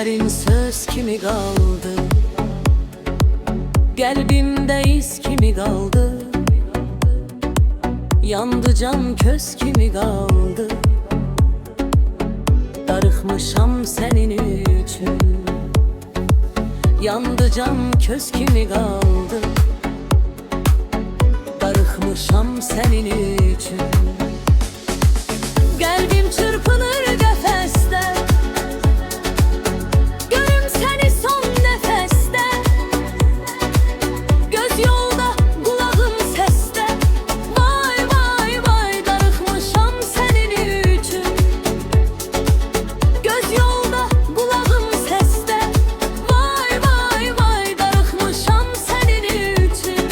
Sözlerin söz kimi kaldı, kalbimde iz kimi kaldı. Yandı can köz kimi kaldı, darıxmışam senin üçün. Yandı can köz kimi kaldı, darıxmışam senin üçün. Kalbim çırpınır qəfəsdə, görüm səni son nəfəsdə. Göz yolda, qulağım səsdə. Vay vay vay, darıxmışam sənin üçün. Göz yolda, qulağım səsdə. Vay vay vay, darıxmışam sənin üçün.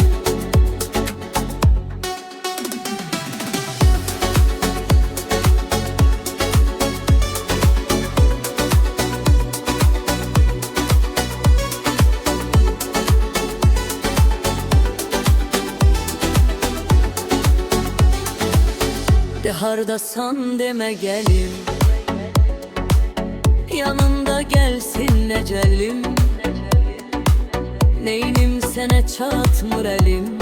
De hardasan deme gelim, yanında gelsin ecelim. Neynim sene çatmır elim,